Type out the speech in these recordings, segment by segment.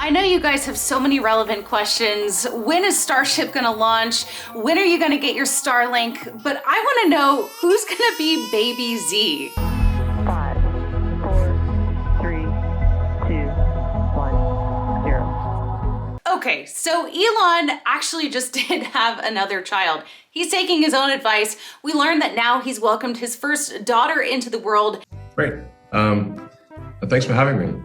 I know you guys have so many relevant questions. When is Starship gonna launch? When are you gonna get your Starlink? But I wanna know who's gonna be Baby Z. 5, 4, 3, 2, 1, 0. Okay, so Elon actually just did have another child. He's taking his own advice. We learned that now he's welcomed his first daughter into the world. Great. Thanks for having me.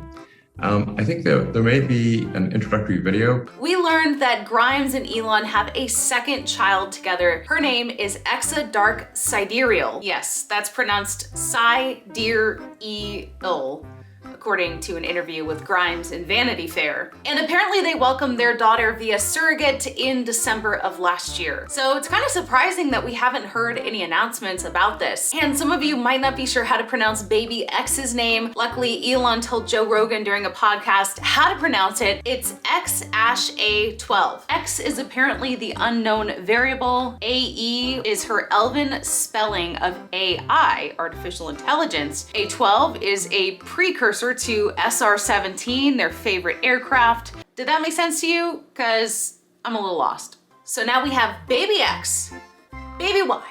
I think there may be an introductory video. We learned that Grimes and Elon have a second child together. Her name is a-xii Dark Sidereal. Yes, that's pronounced Sidereal, according to an interview with Grimes in Vanity Fair. And apparently they welcomed their daughter via surrogate in December of last year. So it's kind of surprising that we haven't heard any announcements about this. And some of you might not be sure how to pronounce baby X's name. Luckily, Elon told Joe Rogan during a podcast how to pronounce it. It's a-xii. X is apparently the unknown variable. A-e is her Elven spelling of AI, artificial intelligence. A-12 is a precursor to SR-17, their favorite aircraft. Did that make sense to you? Because I'm a little lost. So now we have Baby X, Baby Y.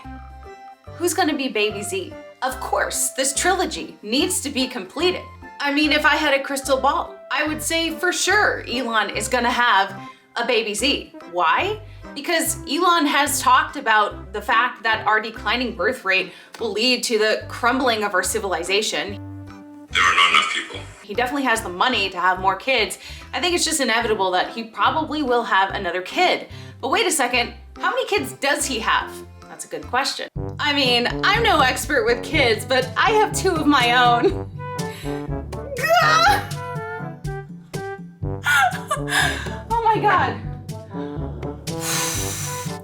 Who's gonna be Baby Z? Of course, this trilogy needs to be completed. I mean, if I had a crystal ball, I would say for sure Elon is gonna have a Baby Z. Why? Because Elon has talked about the fact that our declining birth rate will lead to the crumbling of our civilization. There are not enough people. He definitely has the money to have more kids. I think it's just inevitable that he probably will have another kid. But wait a second, how many kids does he have? That's a good question. I mean, I'm no expert with kids, but I have 2 of my own. Oh my God.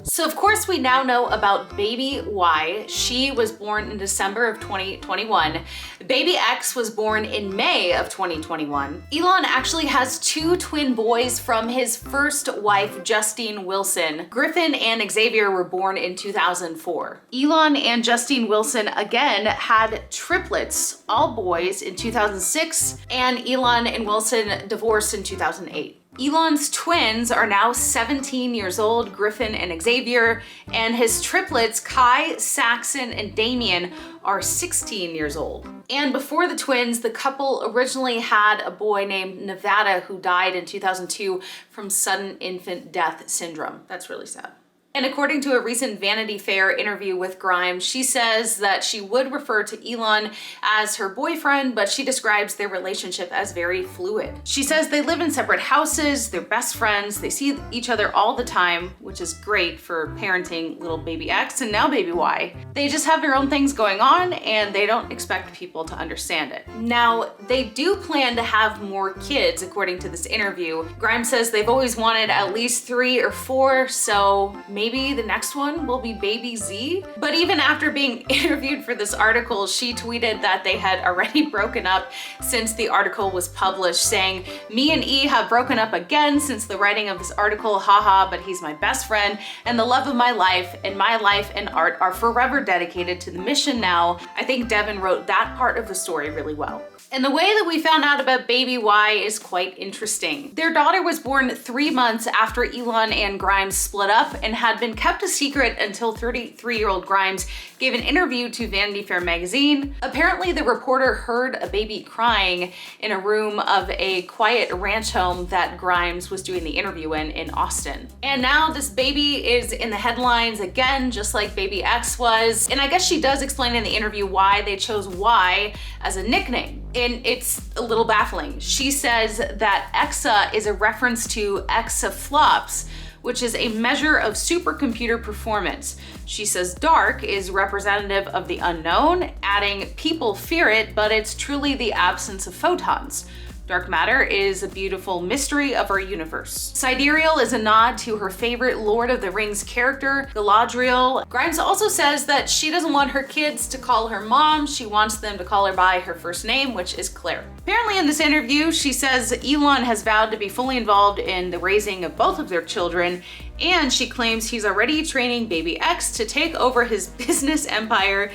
So of course we now know about Baby Y. She was born in December of 2021. Baby X was born in May of 2021. Elon actually has 2 twin boys from his first wife, Justine Wilson. Griffin and Xavier were born in 2004. Elon and Justine Wilson again had triplets, all boys, in 2006, and Elon and Wilson divorced in 2008. Elon's twins are now 17 years old, Griffin and Xavier, and his triplets, Kai, Saxon, and Damien, are 16 years old. And before the twins, the couple originally had a boy named Nevada who died in 2002 from sudden infant death syndrome. That's really sad. And according to a recent Vanity Fair interview with Grimes, she says that she would refer to Elon as her boyfriend, but she describes their relationship as very fluid. She says they live in separate houses, they're best friends, they see each other all the time, which is great for parenting little baby X and now baby Y. They just have their own things going on and they don't expect people to understand it. Now, they do plan to have more kids, according to this interview. Grimes says they've always wanted at least 3 or 4, so maybe the next one will be Baby Z. But even after being interviewed for this article, she tweeted that they had already broken up since the article was published, saying, "Me and E have broken up again since the writing of this article, haha, but he's my best friend and the love of my life, and my life and art are forever dedicated to the mission now." I think Devin wrote that part of the story really well. And the way that we found out about Baby Y is quite interesting. Their daughter was born 3 months after Elon and Grimes split up and had been kept a secret until 33-year-old Grimes gave an interview to Vanity Fair magazine. Apparently, the reporter heard a baby crying in a room of a quiet ranch home that Grimes was doing the interview in Austin. And now this baby is in the headlines again, just like Baby X was. And I guess she does explain in the interview why they chose Y as a nickname. And it's a little baffling. She says that a-xii is a reference to exaflops, which is a measure of supercomputer performance. She says dark is representative of the unknown, adding people fear it, but it's truly the absence of photons. Dark matter is a beautiful mystery of our universe. Sidereal is a nod to her favorite Lord of the Rings character, Galadriel. Grimes also says that she doesn't want her kids to call her mom. She wants them to call her by her first name, which is Claire. Apparently in this interview, she says Elon has vowed to be fully involved in the raising of both of their children, and she claims he's already training Baby X to take over his business empire.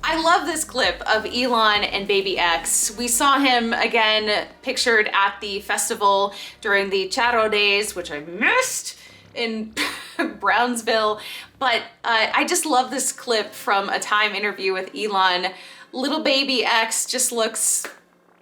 I love this clip of Elon and baby X. We saw him again pictured at the festival during the Charo days, which I missed in Brownsville. But I just love this clip from a Time interview with Elon. Little baby X just looks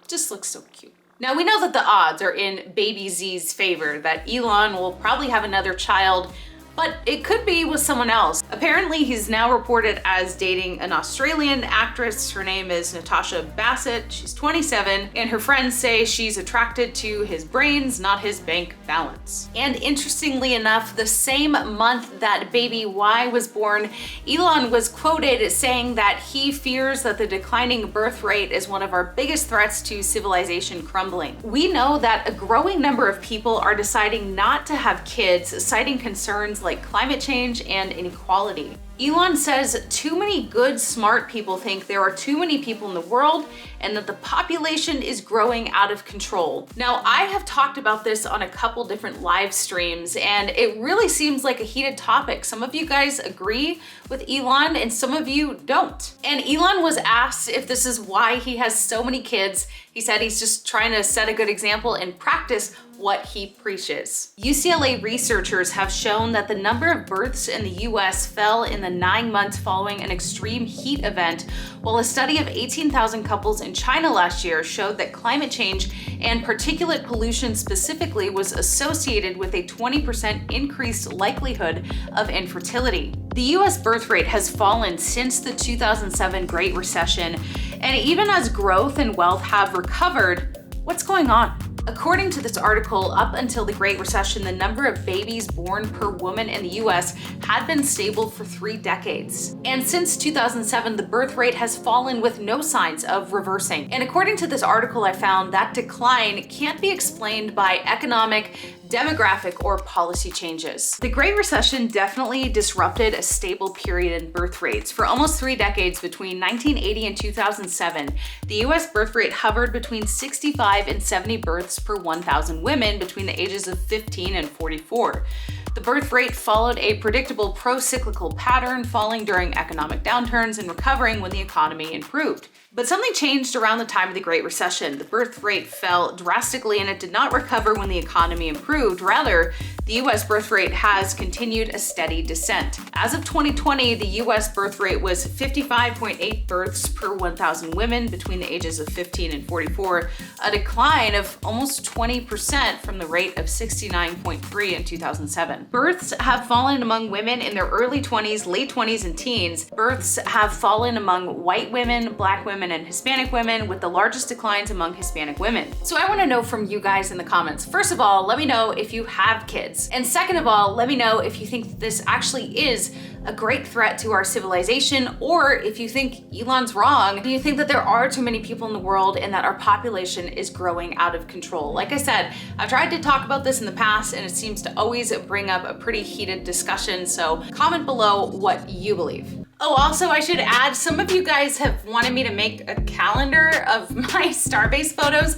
so cute. Now we know that the odds are in baby Z's favor, that Elon will probably have another child, but it could be with someone else. Apparently, he's now reported as dating an Australian actress. Her name is Natasha Bassett. She's 27, and her friends say she's attracted to his brains, not his bank balance. And interestingly enough, the same month that baby Y was born, Elon was quoted saying that he fears that the declining birth rate is one of our biggest threats to civilization crumbling. We know that a growing number of people are deciding not to have kids, citing concerns like climate change and inequality. Elon says too many good, smart people think there are too many people in the world and that the population is growing out of control. Now, I have talked about this on a couple different live streams, and it really seems like a heated topic. Some of you guys agree with Elon and some of you don't. And Elon was asked if this is why he has so many kids. He said he's just trying to set a good example and practice what he preaches. UCLA researchers have shown that the number of births in the US fell in the 9 months following an extreme heat event, while a study of 18,000 couples in China last year showed that climate change and particulate pollution specifically was associated with a 20% increased likelihood of infertility. The US birth rate has fallen since the 2007 Great Recession, and even as growth and wealth have recovered, what's going on? According to this article, up until the Great Recession, the number of babies born per woman in the US had been stable for 3 decades. And since 2007, the birth rate has fallen with no signs of reversing. And according to this article, I found that decline can't be explained by economic, demographic, or policy changes. The Great Recession definitely disrupted a stable period in birth rates. For almost 3 decades, between 1980 and 2007, the US birth rate hovered between 65 and 70 births per 1,000 women between the ages of 15 and 44. The birth rate followed a predictable pro-cyclical pattern, falling during economic downturns and recovering when the economy improved. But something changed around the time of the Great Recession. The birth rate fell drastically and it did not recover when the economy improved. Rather, the US birth rate has continued a steady descent. As of 2020, the US birth rate was 55.8 births per 1,000 women between the ages of 15 and 44, a decline of almost 20% from the rate of 69.3 in 2007. Births have fallen among women in their early 20s, late 20s, and teens. Births have fallen among white women, black women, and Hispanic women, with the largest declines among Hispanic women. So I want to know from you guys in the comments. First of all, let me know if you have kids. And second of all, let me know if you think this actually is a great threat to our civilization, or if you think Elon's wrong. Do you think that there are too many people in the world and that our population is growing out of control? Like I said, I've tried to talk about this in the past and it seems to always bring up a pretty heated discussion, so comment below what you believe. Oh, also I should add, some of you guys have wanted me to make a calendar of my Starbase photos.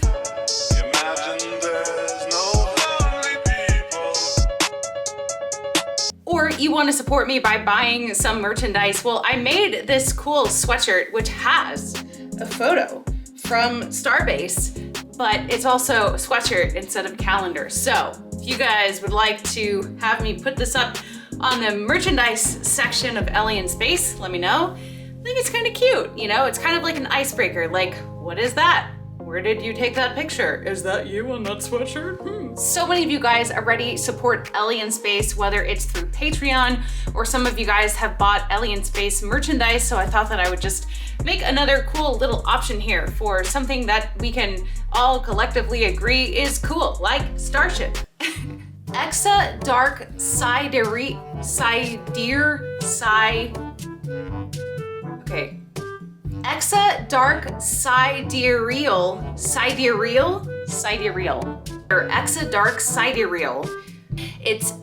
Imagine there's no lonely people. Or you want to support me by buying some merchandise. Well, I made this cool sweatshirt which has a photo from Starbase, but it's also a sweatshirt instead of a calendar. So if you guys would like to have me put this up on the merchandise section of Ellie in Space, let me know. I think it's kind of cute, you know? It's kind of like an icebreaker, like, what is that? Where did you take that picture? Is that you on that sweatshirt? So many of you guys already support Ellie in Space, whether it's through Patreon or some of you guys have bought Ellie in Space merchandise, so I thought that I would just make another cool little option here for something that we can all collectively agree is cool, like Starship. a-xii dark sidereal. Okay. a-xii dark sidereal. Or a-xii dark sidereal. It's